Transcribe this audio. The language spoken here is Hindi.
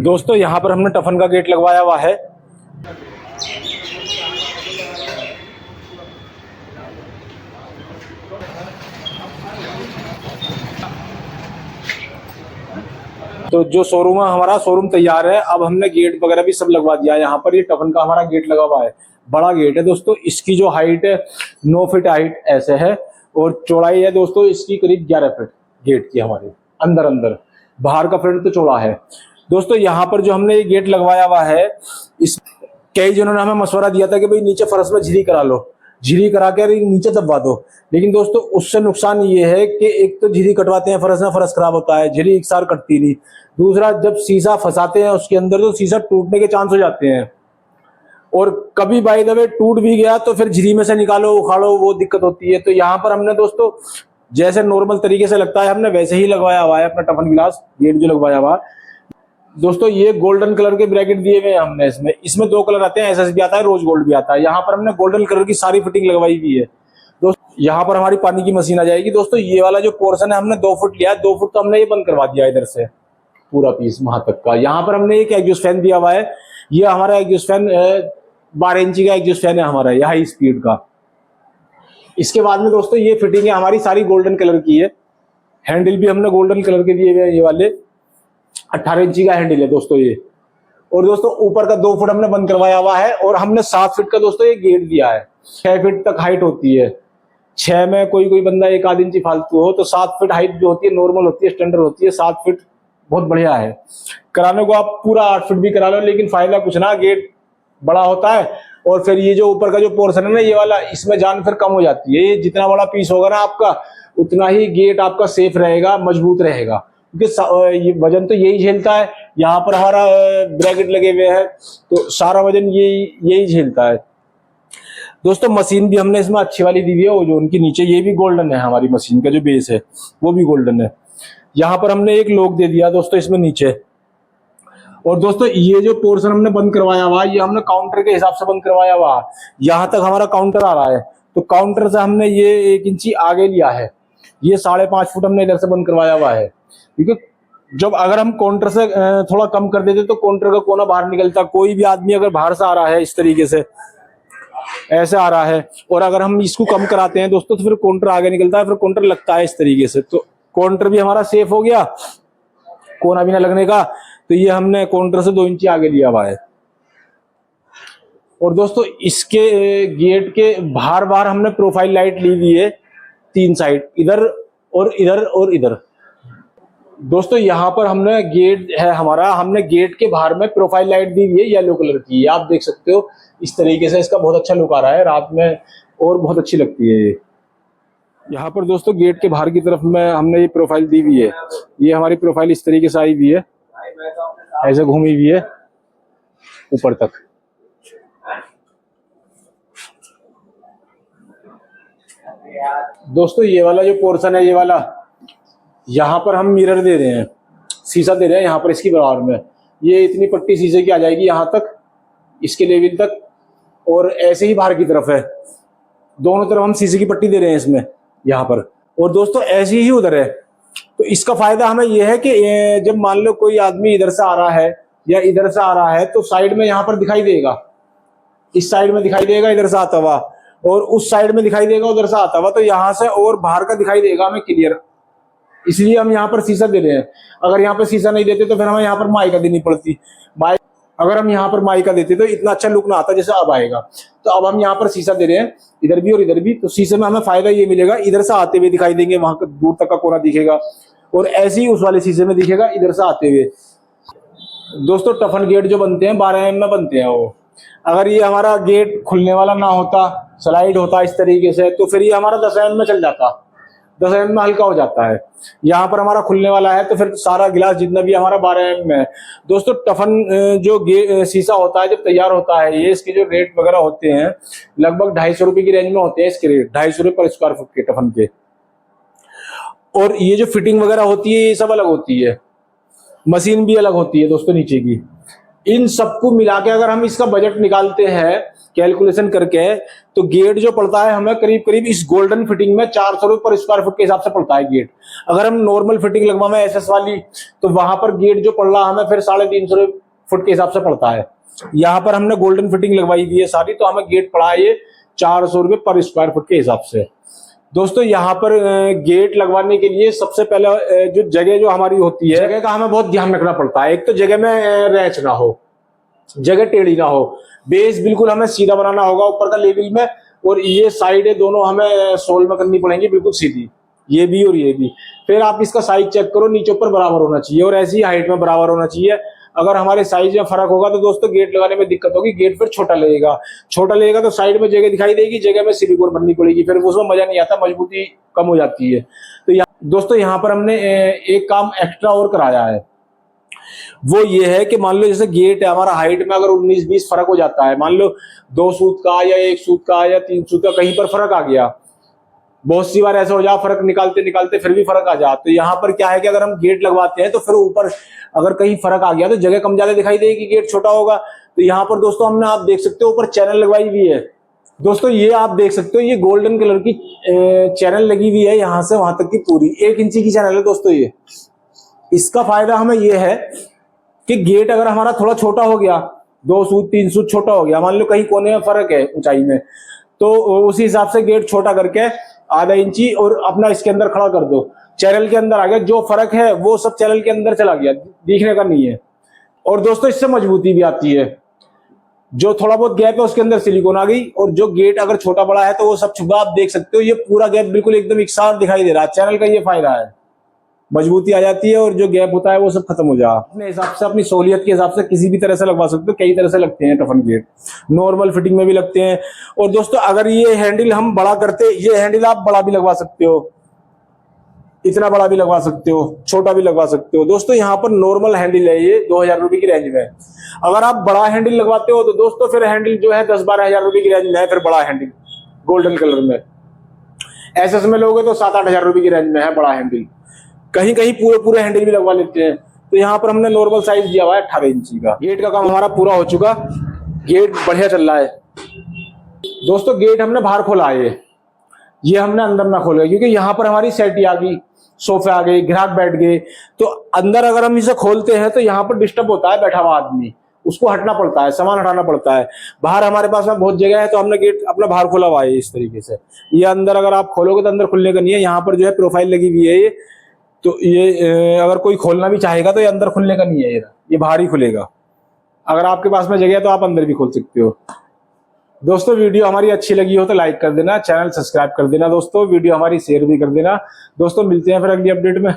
दोस्तों यहाँ पर हमने टफन का गेट लगवाया हुआ है। तो जो शोरूम है हमारा, शोरूम तैयार है। अब हमने गेट वगैरह भी सब लगवा दिया है। यहाँ पर ये टफन का हमारा गेट लगा हुआ है। बड़ा गेट है दोस्तों। इसकी जो हाइट है 9 फीट हाइट ऐसे है, और चौड़ाई है दोस्तों इसकी करीब 11 फीट गेट की हमारे अंदर अंदर। बाहर का फ्रंट तो चौड़ा है दोस्तों। यहाँ पर जो हमने ये गेट लगवाया हुआ है, इस कई जनों ने हमें मशवरा दिया था कि भाई नीचे फर्श में झिरी करा लो, झिरी करा के नीचे दबवा दो। लेकिन दोस्तों उससे नुकसान ये है कि एक तो झिरी कटवाते हैं फर्श में, फर्श खराब होता है, झिरी एक सार कटती नहीं। दूसरा, जब शीशा फंसाते हैं उसके अंदर तो शीशा टूटने के चांस हो जाते हैं, और कभी बाय द वे टूट भी गया तो फिर झिरी में से निकालो उखाड़ो, वो दिक्कत होती है। तो यहाँ पर हमने दोस्तों जैसे नॉर्मल तरीके से लगता है हमने वैसे ही लगवाया हुआ है अपना टफन ग्लास गेट जो लगवाया हुआ है। दोस्तों ये गोल्डन कलर के ब्रैकेट दिए हुए हैं हमने। इसमें 2 कलर आते हैं, एसएस भी आता है, रोज गोल्ड भी आता है। यहाँ पर हमने गोल्डन कलर की सारी फिटिंग लगवाई हुई है दोस्तों। यहाँ पर हमारी पानी की मशीन आ जाएगी दोस्तों। ये वाला जो पोर्शन है हमने 2 फुट लिया है, 2 फुट तो हमने ये बंद करवा दिया इधर से पूरा पीस वहां तक का। यहाँ पर हमने एक एग्जॉस्ट फैन दिया हुआ है। ये हमारा एग्जॉस्ट फैन 12 इंची का एग्जॉस्ट फैन है हमारा, यह हाई स्पीड का। इसके बाद में दोस्तों ये फिटिंग है हमारी सारी गोल्डन कलर की है। हैंडल भी हमने गोल्डन कलर के दिए हुए हैं, ये वाले 18 इंची का हैंडल है दोस्तों ये। और दोस्तों ऊपर का 2 फुट हमने बंद करवाया हुआ है, और हमने 7 फीट का दोस्तों ये गेट दिया है। 6 फीट तक हाइट होती है। 6 में कोई बंदा 1 आध इंची फालतू हो तो 7 फीट हाइट जो होती है नॉर्मल होती है, स्टैंडर्ड होती है। 7 फीट बहुत बढ़िया है। कराने को आप पूरा 8 फीट भी करा लो, लेकिन फायदा कुछ ना, गेट बड़ा होता है। और फिर ये जो ऊपर का जो पोर्शन है ना ये वाला, इसमें जान फिर कम हो जाती है। ये जितना बड़ा पीस होगा ना आपका, उतना ही गेट आपका सेफ रहेगा, मजबूत रहेगा, क्योंकि ये वजन तो यही झेलता है। यहाँ पर हमारा ब्रैकेट लगे हुए हैं तो सारा वजन यही झेलता है दोस्तों। मशीन भी हमने इसमें अच्छी वाली दी हुई है, वो जो उनकी नीचे ये भी गोल्डन है। हमारी मशीन का जो बेस है वो भी गोल्डन है। यहाँ पर हमने एक लॉक दे दिया दोस्तों इसमें नीचे। और दोस्तों ये जो पोर्शन हमने बंद करवाया हुआ ये हमने काउंटर के हिसाब से बंद करवाया हुआ। यहाँ तक हमारा काउंटर आ रहा है, तो काउंटर से हमने ये 1 इंची आगे लिया है। ये 5.5 फुट हमने इधर से बंद करवाया हुआ है, क्योंकि जब अगर हम काउंटर से थोड़ा कम कर देते तो काउंटर का कोना बाहर निकलता। कोई भी आदमी अगर बाहर से आ रहा है इस तरीके से ऐसे आ रहा है, और अगर हम इसको कम कराते हैं दोस्तों तो फिर काउंटर आगे निकलता है, फिर काउंटर लगता है इस तरीके से। तो काउंटर भी हमारा सेफ हो गया, कोना भी ना लगने का। तो ये हमने काउंटर से 2 इंची आगे लिया हुआ है। और दोस्तों इसके गेट के बाहर बाहर हमने प्रोफाइल लाइट ली हुई है 3 साइड, इधर और इधर और इधर। दोस्तों यहाँ पर हमने गेट है हमारा, हमने गेट के बाहर में प्रोफाइल लाइट दी हुई है येलो कलर की। आप देख सकते हो इस तरीके से, इसका बहुत अच्छा लुक आ रहा है रात में, और बहुत अच्छी लगती है ये। यहाँ पर दोस्तों गेट के बाहर की तरफ में हमने ये प्रोफाइल दी हुई है। ये हमारी प्रोफाइल इस तरीके से आई हुई है, ऐसे घूमी हुई है ऊपर तक। दोस्तों ये वाला जो पोर्शन है, ये वाला यहाँ पर हम मिरर दे रहे हैं, शीशा दे रहे हैं यहाँ पर इसकी बराबर में। ये इतनी पट्टी शीशे की आ जाएगी यहाँ तक, इसके लेवल तक, और ऐसे ही बाहर की तरफ है। दोनों तरफ हम शीशे की पट्टी दे रहे हैं इसमें यहाँ पर, और दोस्तों ऐसी ही उधर है। तो इसका फायदा हमें यह है कि जब मान लो कोई आदमी इधर से आ रहा है या इधर से आ रहा है तो साइड में यहाँ पर दिखाई देगा, इस साइड में दिखाई देगा इधर से आता हुआ, और उस साइड में दिखाई देगा उधर से आता हुआ। तो यहाँ से और बाहर का दिखाई देगा हमें क्लियर, इसलिए हम यहाँ पर शीशा दे रहे हैं। अगर यहाँ पर शीशा नहीं देते तो फिर हमें यहाँ पर माइका देनी पड़ती। अगर हम यहाँ पर माइका देते तो इतना अच्छा लुक ना आता जैसे अब आएगा। तो अब हम यहाँ पर शीशा दे रहे हैं इधर भी और इधर भी। तो शीशे में हमें फायदा ये मिलेगा, इधर से आते हुए दिखाई देंगे, वहां दूर तक का कोना दिखेगा, और ऐसे ही उस वाले शीशे में दिखेगा इधर से आते हुए। दोस्तों टफन गेट जो बनते हैं 12 mm में बनते हैं वो। अगर ये हमारा गेट खुलने वाला ना होता, स्लाइड होता इस तरीके से, तो फिर ये हमारा 10 mm में चल जाता, 10 mm में हल्का हो जाता है। यहाँ पर हमारा खुलने वाला है तो फिर सारा गिलास जितना भी हमारा 12 mm में है। दोस्तों टफन जो शीशा होता है जब तैयार होता है, ये इसके जो रेट वगैरह होते हैं लगभग 250 रुपए की रेंज में होते हैं इसके रेट, 250 रुपए पर स्क्वायर फुट के टफन के। और ये जो फिटिंग वगैरह होती है ये सब अलग होती है, मशीन भी अलग होती है दोस्तों नीचे की। इन सबको मिला के अगर हम इसका बजट निकालते हैं कैलकुलेशन करके, तो गेट जो पड़ता है हमें करीब करीब इस गोल्डन फिटिंग में 400 रुपये पर स्क्वायर फुट के हिसाब से पड़ता है गेट। अगर हम नॉर्मल फिटिंग लगवाएं एसएस वाली, तो वहां पर गेट जो पड़ रहा हमें फिर 350 फुट के हिसाब से पड़ता है। यहाँ पर हमने गोल्डन फिटिंग लगवाई हुई है सारी, तो हमें गेट पड़ा है ये 400 रुपये पर स्क्वायर फुट के हिसाब से। दोस्तों यहाँ पर गेट लगवाने के लिए सबसे पहले जो जगह जो हमारी होती है, जगह का हमें बहुत ध्यान रखना पड़ता है। एक तो जगह में रैच ना हो, जगह टेढ़ी ना हो, बेस बिल्कुल हमें सीधा बनाना होगा ऊपर का लेवल में, और ये साइडें दोनों हमें सोल में करनी पड़ेंगी बिल्कुल सीधी, ये भी और ये भी। फिर आप इसका साइज चेक करो, नीचे ऊपर बराबर होना चाहिए और ऐसी हाइट में बराबर होना चाहिए। अगर हमारे साइज में फर्क होगा तो दोस्तों गेट लगाने में दिक्कत होगी, गेट फिर छोटा लगेगा तो साइड में जगह दिखाई देगी, जगह में सिलिकॉन भरनी पड़ेगी, फिर उसमें मजा नहीं आता, मजबूती कम हो जाती है। तो दोस्तों यहाँ पर हमने एक काम एक्स्ट्रा और कराया है, वो ये है कि मान लो जैसे गेट है हमारा, हाइट में अगर 19-20 फर्क हो जाता है, मान लो 2 सूत का या 1 सूत का या 3 सूत का कहीं पर फर्क आ गया, बहुत सी बार ऐसा हो जाए फर्क निकालते निकालते फिर भी फर्क आ जाए, तो यहाँ पर क्या है कि अगर हम गेट लगवाते हैं तो फिर ऊपर अगर कहीं फर्क आ गया तो जगह कम ज्यादा दिखाई देगी, गेट छोटा होगा। तो यहाँ पर दोस्तों हमने, आप देख सकते हो ऊपर चैनल लगवाई हुई है। दोस्तों ये आप देख सकते हो, ये गोल्डन कलर की चैनल लगी हुई है, यहाँ से वहां तक की पूरी 1 इंची की चैनल है दोस्तों ये। इसका फायदा हमें ये है कि गेट अगर हमारा थोड़ा छोटा हो गया, 2 सूत 3 सूत छोटा हो गया, मान लो कहीं कोने में फर्क है ऊंचाई में, तो उसी हिसाब से गेट छोटा करके आधा इंची और अपना इसके अंदर खड़ा कर दो, चैनल के अंदर आ गया, जो फर्क है वो सब चैनल के अंदर चला गया, दिखने का नहीं है। और दोस्तों इससे मजबूती भी आती है, जो थोड़ा बहुत गैप है उसके अंदर सिलिकॉन आ गई, और जो गेट अगर छोटा बड़ा है तो वो सब छुपा, आप देख सकते हो ये पूरा गैप बिल्कुल एकदम एक साथ दिखाई दे रहा है। चैनल का ये फायदा है, मजबूती आ जाती है और जो गैप होता है वो सब खत्म हो जाए। अपने हिसाब से, अपनी सहूलियत के हिसाब से किसी भी तरह से लगवा सकते हो, कई तरह से लगते हैं टफन गेट, नॉर्मल फिटिंग में भी लगते हैं। और दोस्तों अगर ये हैंडल हम बड़ा करते, ये हैंडल आप बड़ा भी लगवा सकते हो, इतना बड़ा भी लगवा सकते हो, छोटा भी लगवा सकते हो। दोस्तों यहाँ पर नॉर्मल हैंडल है ये 2000 रुपए की रेंज में। अगर आप बड़ा हैंडल लगवाते हो तो दोस्तों फिर हैंडल जो है 10-12 हजार रुपए की रेंज में है, फिर बड़ा हैंडल गोल्डन कलर में। एसएस में लोगे तो 7-8 हजार रुपए की रेंज में है बड़ा हैंडल, कहीं कहीं पूरे हैंडल भी लगवा लेते हैं। तो यहाँ पर हमने नॉर्मल साइज दिया हुआ है 18 इंची का। गेट का काम हमारा पूरा हो चुका, गेट बढ़िया चल रहा है। दोस्तों गेट हमने बाहर खोला है, ये हमने अंदर ना खोला, क्योंकि यहाँ पर हमारी सेटी आ गई, सोफे आ गए, ग्राहक बैठ गए, तो अंदर अगर हम इसे खोलते हैं तो यहाँ पर डिस्टर्ब होता है बैठा हुआ आदमी, उसको हटना पड़ता है, सामान हटाना पड़ता है। बाहर हमारे पास में बहुत जगह है तो हमने गेट अपना बाहर खोला हुआ है इस तरीके से। ये अंदर अगर आप खोलोगे तो अंदर खुलने का नहीं है, यहाँ पर जो है प्रोफाइल लगी हुई है ये, तो ये अगर कोई खोलना भी चाहेगा तो ये अंदर खुलने का नहीं है, ये बाहर ही खुलेगा। अगर आपके पास में जगह है तो आप अंदर भी खोल सकते हो। दोस्तों वीडियो हमारी अच्छी लगी हो तो लाइक कर देना, चैनल सब्सक्राइब कर देना, दोस्तों वीडियो हमारी शेयर भी कर देना। दोस्तों मिलते हैं फिर अगली अपडेट में।